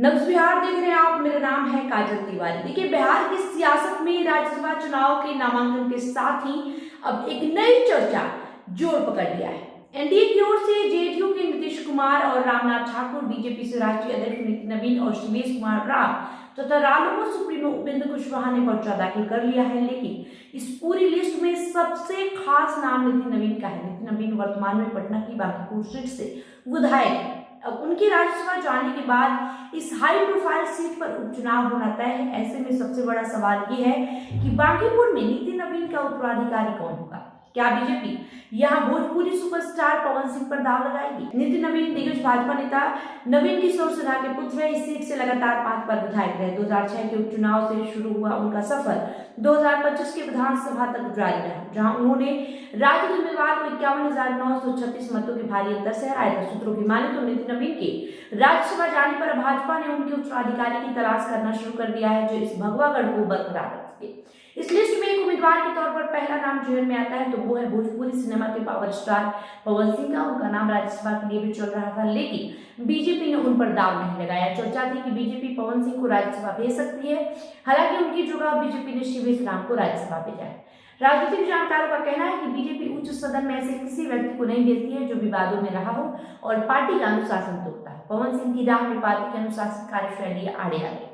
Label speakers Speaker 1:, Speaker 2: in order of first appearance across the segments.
Speaker 1: नब्ज बिहार देख रहे हैं आप। मेरा नाम है काजल तिवारी। देखिए, बिहार की सियासत में राज्यसभा चुनाव के नामांकन के साथ ही अब एक नई चर्चा जोर पकड़ लिया है। एनडीए की ओर से जेडीयू के नीतीश कुमार और रामनाथ ठाकुर, बीजेपी से राष्ट्रीय अध्यक्ष नितिन नवीन और शिवेश कुमार राम तथा रालोसपा सुप्रीमो उपेंद्र कुशवाहा ने पर्चा दाखिल कर लिया है। लेकिन इस पूरी लिस्ट में सबसे खास नाम नितिन नवीन का है। नितिन नवीन वर्तमान में पटना की बांकीपुर सीट से विधायक है। अब उनकी राज्यसभा जाने के बाद इस हाई प्रोफाइल सीट पर उपचुनाव होना तय है। ऐसे में सबसे बड़ा सवाल ये है कि बांकीपुर में नितिन नवीन का उत्तराधिकारी कौन होगा। क्या बीजेपी यहां भोजपुरी सुपरस्टार पवन सिंह पर दांव लगाएगी? नितिन नवीन दिग्गज भाजपा नेता नवीन किशोर सिन्हा के पुत्र है। इस सीट से लगातार 5 बार विधायक रहे। 2006 के उपचुनाव से शुरू हुआ उनका सफर 2025 के विधानसभा तक जारी रहा, जहां उन्होंने राज्य उम्मीदवार को 51,936 मतों के भारी अंतर से हराया था। सूत्रों की माने तो नितिन नवीन के राज्यसभा जाने पर भाजपा ने उनके उत्तराधिकारी की तलाश करना शुरू कर दिया है, जो इस भगवागढ़ को बरकरार रख सके। इस लिस्ट में एक उम्मीदवार के तौर पर पहला नाम जहन में आता है, तो वो है भोजपुरी सिनेमा के पावर स्टार पवन सिंह का। उनका नाम राज्यसभा के लिए भी चल रहा था, लेकिन बीजेपी ने उन पर दांव नहीं लगाया। चर्चा थी कि बीजेपी पवन सिंह को राज्यसभा भेज सकती है। हालांकि उनकी जगह बीजेपी ने शिवेश राम को राज्यसभा भेजा है। राजनीतिक जानकारों का कहना है कि बीजेपी उच्च सदन में ऐसे किसी व्यक्ति को नहीं भेजती है जो विवादों में रहा हो और पार्टी का अनुशासन तोड़ता है। पवन सिंह की राह में पार्टी के अनुशासन कार्यशैली आड़े आ गई।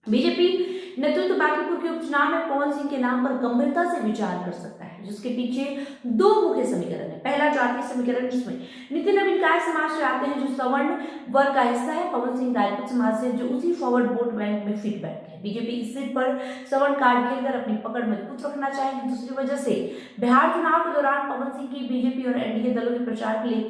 Speaker 1: बीजेपी नेतृत्व बांकीपुर के उपचुनाव में पवन सिंह के नाम पर गंभीरता से विचार कर सकता है, जिसके पीछे 2 मुख्य समीकरण है। पहला जातीय समीकरण, जिसमें नितिन नवीन काय समाज से आते हैं, जो सवर्ण वर्ग का हिस्सा है। पवन सिंह राजपूत समाज से, जो उसी फॉरवर्ड वोट बैंक में फिट बैठते हैं। बीजेपी इस सीट पर सवर्ण कार्ड खेलकर अपनी पकड़ मजबूत रखना चाहेगी। दूसरी वजह से बिहार चुनाव के दौरान पवन सिंह की बीजेपी और एनडीए दलों के प्रचार के लिए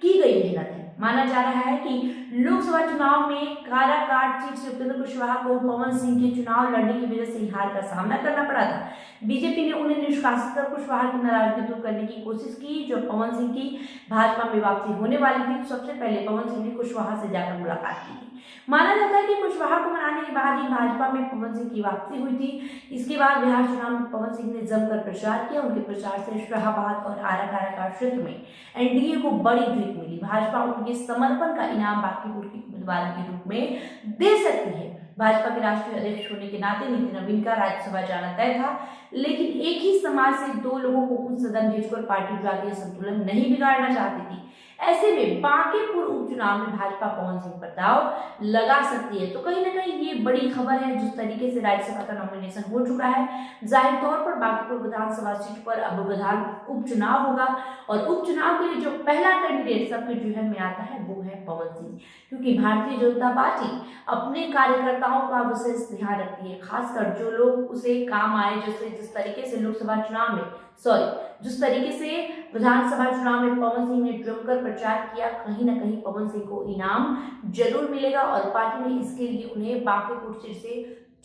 Speaker 1: की गई मेहनत है। माना जा रहा है कि लोकसभा चुनाव में काराकाट सीट से उपेंद्र कुशवाहा को पवन सिंह के चुनाव लड़ने की वजह से हार का सामना करना पड़ा था। बीजेपी ने उन्हें निष्कासित कर कुशवाहा की नाराजगी दूर करने की कोशिश की। जो पवन सिंह की भाजपा में वापसी होने वाली थी, तो सबसे पहले पवन सिंह ने कुशवाहा से जाकर मुलाकात की थी। माना जाता है कि कुशवाहा को मनाने के बाद ही भाजपा में पवन सिंह की वापसी हुई थी। इसके बाद बिहार चुनाव में पवन सिंह ने जमकर प्रचार किया। उनके प्रचार से शाहबाद और आरा काराकाट क्षेत्र में एनडीए को बड़ी जीत मिली। भाजपा उनके समर्पण का इनाम बांकीपुर के उम्मीदवार के रूप में दे सकती है। भाजपा के राष्ट्रीय अध्यक्ष होने के नाते नितिन नवीन का राज्यसभा जाना तय था, लेकिन एक ही समाज से 2 लोगों को उच्च सदन भेजकर पार्टी जातीय संतुलन नहीं बिगाड़ना चाहती थी। ऐसे में बांकीपुर उपचुनाव में भाजपा पवन सिंह पर दांव लगा सकती है। तो कहीं ना कहीं ये बड़ी खबर है। जिस तरीके से राज्यसभा का नॉमिनेशन हो चुका है, जाहिर तौर पर बांकीपुर विधानसभा सीट पर अब उपचुनाव होगा और उपचुनाव के लिए जो पहला कैंडिडेट सबके जहन में आता है, वो है पवन सिंह। क्योंकि भारतीय जनता पार्टी अपने कार्यकर्ताओं का विशेष ध्यान रखती है, खासकर जो लोग उसे काम आए। जैसे जिस तरीके से लोकसभा चुनाव में जिस तरीके से विधानसभा चुनाव में पवन सिंह ने जमकर प्रचार किया, कहीं ना कहीं पवन सिंह को इनाम जरूर मिलेगा और पार्टी ने इसके लिए उन्हें बांकीपुर सीट से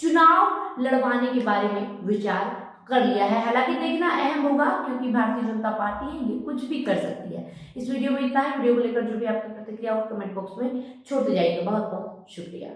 Speaker 1: चुनाव लड़वाने के बारे में विचार कर लिया है। हालांकि देखना अहम होगा, क्योंकि भारतीय जनता पार्टी है, ये कुछ भी कर सकती है। इस वीडियो में इतना है। वीडियो को लेकर जो भी आपकी प्रतिक्रिया हो कमेंट बॉक्स में छोड़ते जाइएगा। बहुत बहुत शुक्रिया।